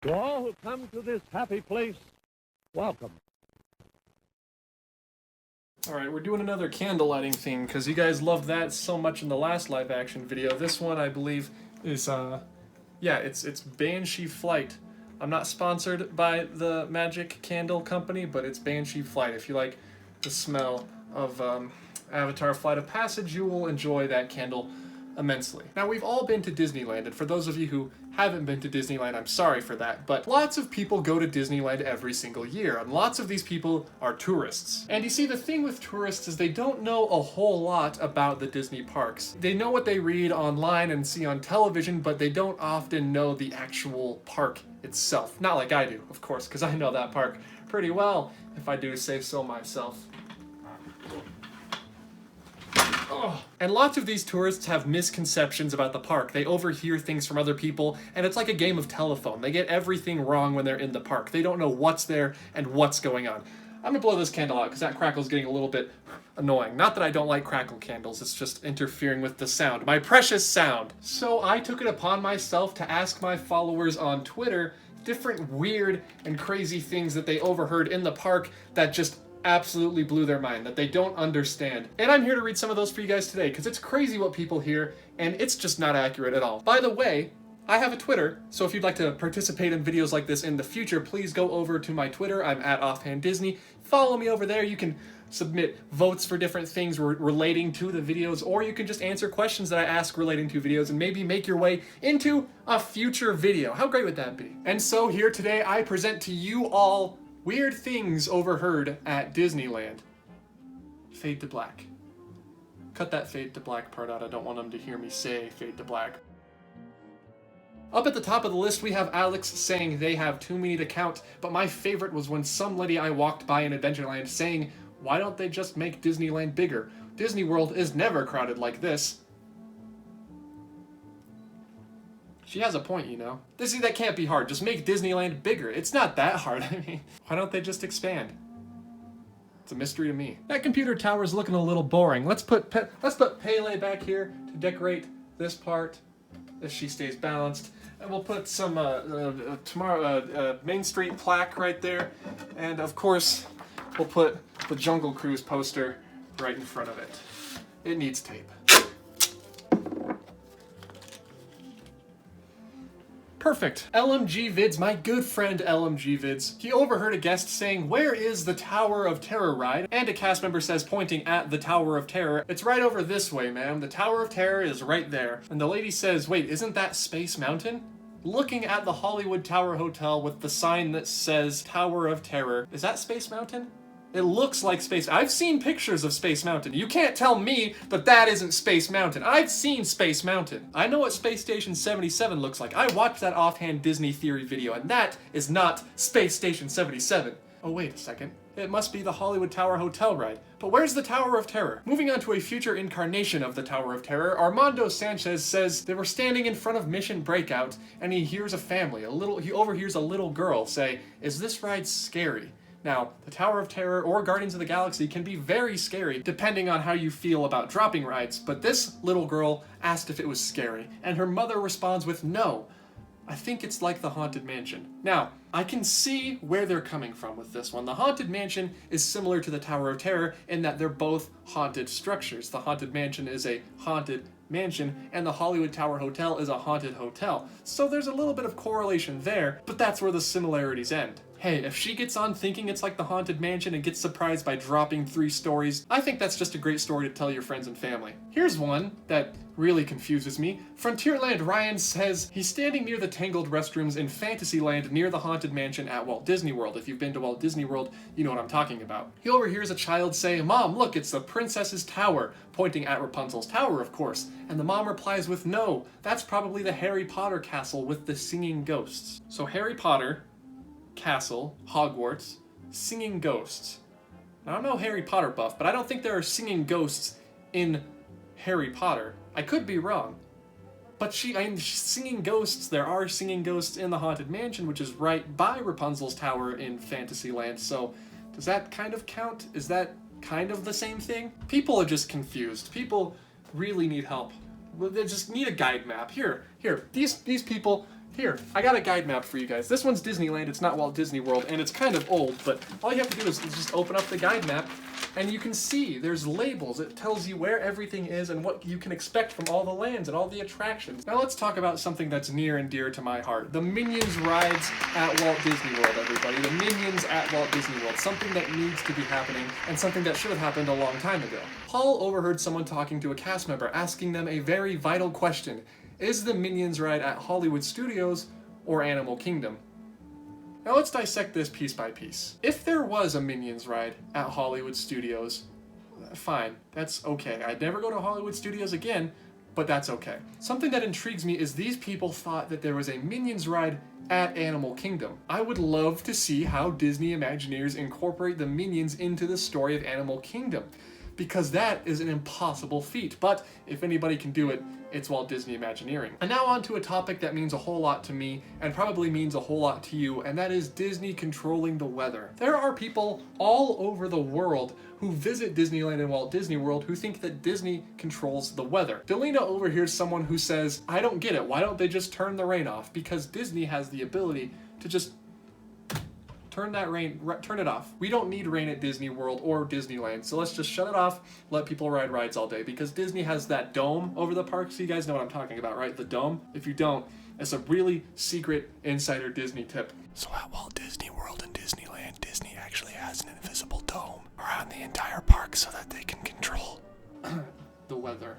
To all who come to this happy place, welcome. Alright, we're doing another candle lighting theme because you guys loved that so much in the last live action video. This one, I believe, is, it's Banshee Flight. I'm not sponsored by the Magic Candle Company, but it's Banshee Flight. If you like the smell of Avatar Flight of Passage, you will enjoy that candle immensely. Now, we've all been to Disneyland, and for those of you who haven't been to Disneyland, I'm sorry for that, but lots of people go to Disneyland every single year, and lots of these people are tourists. And you see, the thing with tourists is they don't know a whole lot about the Disney parks. They know what they read online and see on television, but they don't often know the actual park itself. Not like I do, of course, because I know that park pretty well, if I do say so myself. And lots of these tourists have misconceptions about the park. They overhear things from other people, and it's like a game of telephone. They get everything wrong when they're in the park. They don't know what's there and what's going on. I'm gonna blow this candle out because that crackle's getting a little bit annoying. Not that I don't like crackle candles, it's just interfering with the sound. My precious sound! So I took it upon myself to ask my followers on Twitter different weird and crazy things that they overheard in the park that just absolutely blew their mind, that they don't understand. And I'm here to read some of those for you guys today, because it's crazy what people hear, and it's just not accurate at all. By the way, I have a Twitter, so if you'd like to participate in videos like this in the future, please go over to my Twitter. I'm at Offhand Disney. Follow me over there. You can submit votes for different things relating to the videos, or you can just answer questions that I ask relating to videos and maybe make your way into a future video. How great would that be? And so here today, I present to you all weird things overheard at Disneyland. Fade to black. Cut that fade to black part out. I don't want them to hear me say fade to black. Up at the top of the list, we have Alex saying they have too many to count, but my favorite was when some lady I walked by in Adventureland saying, why don't they just make Disneyland bigger? Disney World is never crowded like this. She has a point, you know. See, that can't be hard. Just make Disneyland bigger. It's not that hard. I mean, why don't they just expand? It's a mystery to me. That computer tower is looking a little boring. Let's put Pele back here to decorate this part, if she stays balanced. And we'll put some Main Street plaque right there. And of course, we'll put the Jungle Cruise poster right in front of it. It needs tape. Perfect. LMG Vids, my good friend LMG Vids, he overheard a guest saying, where is the Tower of Terror ride? And a cast member says, pointing at the Tower of Terror, it's right over this way, ma'am. The Tower of Terror is right there. And the lady says, wait, isn't that Space Mountain? Looking at the Hollywood Tower Hotel with the sign that says Tower of Terror, is that Space Mountain? It looks like Space... I've seen pictures of Space Mountain. You can't tell me that that isn't Space Mountain. I've seen Space Mountain. I know what Space Station 77 looks like. I watched that Offhand Disney Theory video, and that is not Space Station 77. Oh, wait a second. It must be the Hollywood Tower Hotel ride. But where's the Tower of Terror? Moving on to a future incarnation of the Tower of Terror, Armando Sanchez says they were standing in front of Mission Breakout, and he hears a family. He overhears a little girl say, is this ride scary? Now, the Tower of Terror or Guardians of the Galaxy can be very scary depending on how you feel about dropping rides, but this little girl asked if it was scary, and her mother responds with no. I think it's like the Haunted Mansion. Now, I can see where they're coming from with this one. The Haunted Mansion is similar to the Tower of Terror in that they're both haunted structures. The Haunted Mansion is a haunted mansion, and the Hollywood Tower Hotel is a haunted hotel. So there's a little bit of correlation there, but that's where the similarities end. Hey, if she gets on thinking it's like the Haunted Mansion and gets surprised by dropping 3 stories, I think that's just a great story to tell your friends and family. Here's one that really confuses me. Frontierland Ryan says he's standing near the tangled restrooms in Fantasyland near the Haunted Mansion at Walt Disney World. If you've been to Walt Disney World, you know what I'm talking about. He overhears a child say, Mom, look, it's the Princess's Tower, pointing at Rapunzel's tower, of course. And the mom replies with, no, that's probably the Harry Potter castle with the singing ghosts. So Harry Potter, castle, Hogwarts, singing ghosts. Now, I'm no Harry Potter buff, but I don't think there are singing ghosts in Harry Potter. I could be wrong. But singing ghosts, there are singing ghosts in the Haunted Mansion, which is right by Rapunzel's tower in Fantasyland, so does that kind of count? Is that kind of the same thing? People are just confused. People really need help. They just need a guide map. Here, these people Here, I got a guide map for you guys. This one's Disneyland, it's not Walt Disney World, and it's kind of old, but all you have to do is just open up the guide map, and you can see there's labels. It tells you where everything is and what you can expect from all the lands and all the attractions. Now let's talk about something that's near and dear to my heart. The Minions rides at Walt Disney World, everybody. The Minions at Walt Disney World. Something that needs to be happening, and something that should have happened a long time ago. Paul overheard someone talking to a cast member, asking them a very vital question. Is the Minions ride at Hollywood Studios or Animal Kingdom? Now let's dissect this piece by piece. If there was a Minions ride at Hollywood Studios, fine, that's okay. I'd never go to Hollywood Studios again, but that's okay. Something that intrigues me is these people thought that there was a Minions ride at Animal Kingdom. I would love to see how Disney Imagineers incorporate the Minions into the story of Animal Kingdom, because that is an impossible feat. But if anybody can do it, it's Walt Disney Imagineering. And now on to a topic that means a whole lot to me and probably means a whole lot to you, and that is Disney controlling the weather. There are people all over the world who visit Disneyland and Walt Disney World who think that Disney controls the weather. Delina overhears someone who says, I don't get it, why don't they just turn the rain off? Because Disney has the ability to just turn it off. We don't need rain at Disney World or Disneyland, so let's just shut it off, let people ride rides all day, because Disney has that dome over the park, so you guys know what I'm talking about, right? The dome? If you don't, it's a really secret insider Disney tip. So at Walt Disney World and Disneyland, Disney actually has an invisible dome around the entire park so that they can control the weather.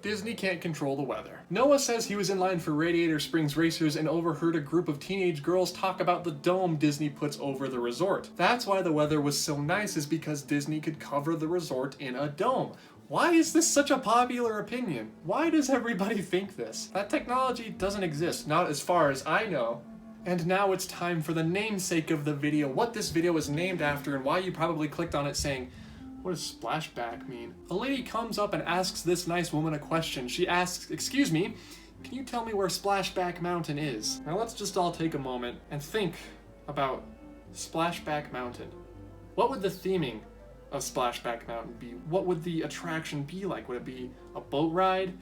Disney can't control the weather. Noah says he was in line for Radiator Springs Racers and overheard a group of teenage girls talk about the dome Disney puts over the resort. That's why the weather was so nice, is because Disney could cover the resort in a dome. Why is this such a popular opinion? Why does everybody think this? That technology doesn't exist, not as far as I know. And now it's time for the namesake of the video, what this video is named after and why you probably clicked on it saying, what does splashback mean? A lady comes up and asks this nice woman a question. She asks, excuse me, can you tell me where SplashBack Mountain is? Now let's just all take a moment and think about SplashBack Mountain. What would the theming of SplashBack Mountain be? What would the attraction be like? Would it be a boat ride?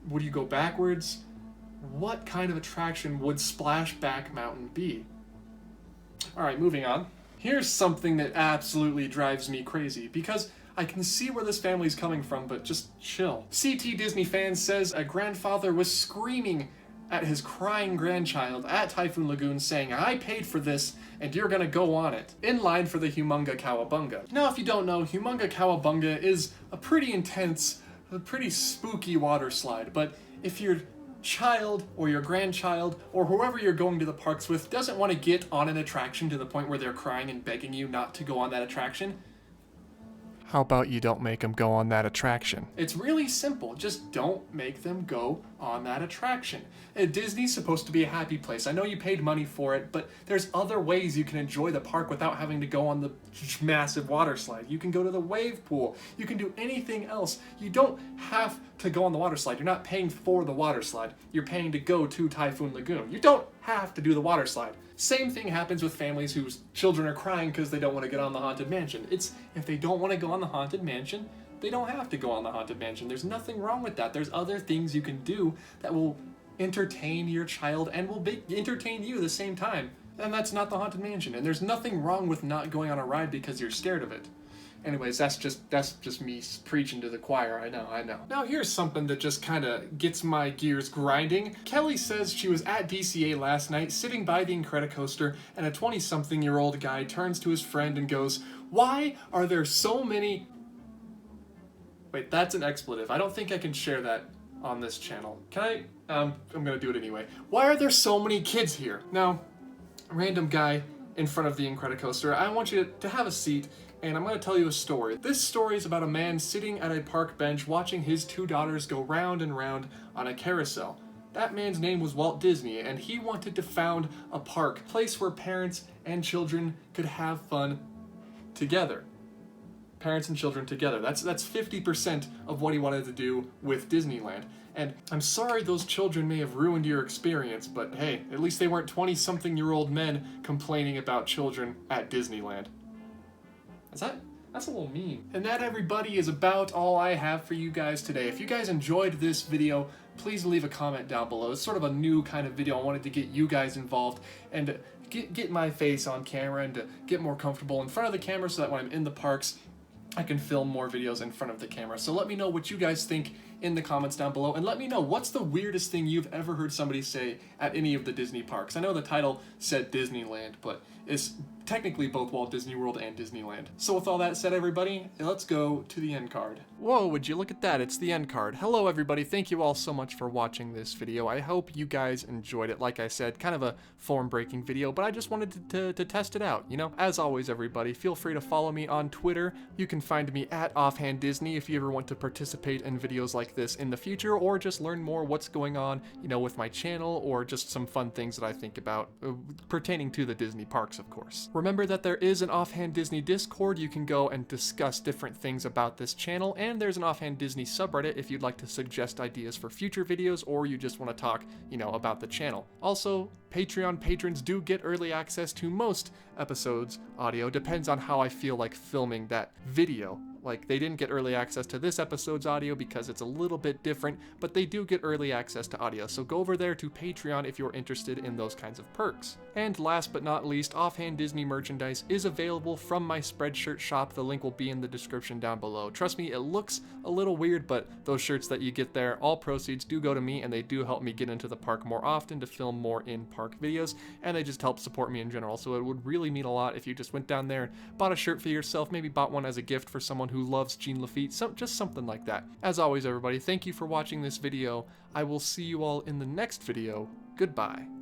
Would you go backwards? What kind of attraction would SplashBack Mountain be? Alright, moving on. Here's something that absolutely drives me crazy, because I can see where this family's coming from, but just chill. CT Disney fan says a grandfather was screaming at his crying grandchild at Typhoon Lagoon saying, I paid for this and you're gonna go on it, in line for the Humunga Cowabunga. Now if you don't know, Humunga Cowabunga is a pretty intense, a pretty spooky water slide, but if you're child or your grandchild or whoever you're going to the parks with doesn't want to get on an attraction to the point where they're crying and begging you not to go on that attraction, how about you don't make them go on that attraction? It's really simple. Just don't make them go on that attraction. Disney's supposed to be a happy place. I know you paid money for it, but there's other ways you can enjoy the park without having to go on the massive water slide. You can go to the wave pool. You can do anything else. You don't have to go on the water slide. You're not paying for the water slide. You're paying to go to Typhoon Lagoon. You don't have to do the water slide. Same thing happens with families whose children are crying because they don't want to get on the Haunted Mansion. It's, if they don't want to go on the Haunted Mansion, they don't have to go on the Haunted Mansion. There's nothing wrong with that. There's other things you can do that will entertain your child and will entertain you at the same time. And that's not the Haunted Mansion. And there's nothing wrong with not going on a ride because you're scared of it. Anyways, that's just me preaching to the choir. I know. Now here's something that just kind of gets my gears grinding. Kelly says she was at DCA last night, sitting by the Incredicoaster, and a 20-something-year-old guy turns to his friend and goes, "Why are there so many..." Wait, that's an expletive. I don't think I can share that on this channel. Can I? I'm gonna do it anyway. Why are there so many kids here? Now, random guy in front of the Incredicoaster, I want you to have a seat, and I'm going to tell you a story. This story is about a man sitting at a park bench watching his two daughters go round and round on a carousel. That man's name was Walt Disney, and he wanted to found a park, a place where parents and children could have fun together. Parents and children together. That's 50% of what he wanted to do with Disneyland. And I'm sorry those children may have ruined your experience, but hey, at least they weren't 20-something-year-old men complaining about children at Disneyland. That's a little mean. And that, everybody, is about all I have for you guys today. If you guys enjoyed this video, please leave a comment down below. It's sort of a new kind of video. I wanted to get you guys involved and get my face on camera and to get more comfortable in front of the camera so that when I'm in the parks, I can film more videos in front of the camera. So let me know what you guys think in the comments down below, and let me know what's the weirdest thing you've ever heard somebody say at any of the Disney parks. I know the title said Disneyland, but it's technically both Walt Disney World and Disneyland. So with all that said, everybody, let's go to the end card. Whoa, would you look at that? It's the end card. Hello, everybody. Thank you all so much for watching this video. I hope you guys enjoyed it. Like I said, kind of a form-breaking video, but I just wanted to test it out, you know? As always, everybody, feel free to follow me on Twitter. You can find me at Offhand Disney if you ever want to participate in videos like this in the future, or just learn more what's going on, you know, with my channel, or just some fun things that I think about pertaining to the Disney parks, of course. Remember that there is an Offhand Disney Discord. You can go and discuss different things about this channel, and there's an Offhand Disney subreddit if you'd like to suggest ideas for future videos, or you just want to talk, you know, about the channel. Also, Patreon patrons do get early access to most episodes audio. Depends on how I feel like filming that video. Like, they didn't get early access to this episode's audio because it's a little bit different, but they do get early access to audio. So go over there to Patreon if you're interested in those kinds of perks. And last but not least, Offhand Disney merchandise is available from my Spreadshirt shop. The link will be in the description down below. Trust me, it looks a little weird, but those shirts that you get there, all proceeds do go to me, and they do help me get into the park more often to film more in-park videos, and they just help support me in general. So it would really mean a lot if you just went down there and bought a shirt for yourself, maybe bought one as a gift for someone who loves Jean Lafitte, just something like that. As always, everybody, thank you for watching this video. I will see you all in the next video. Goodbye.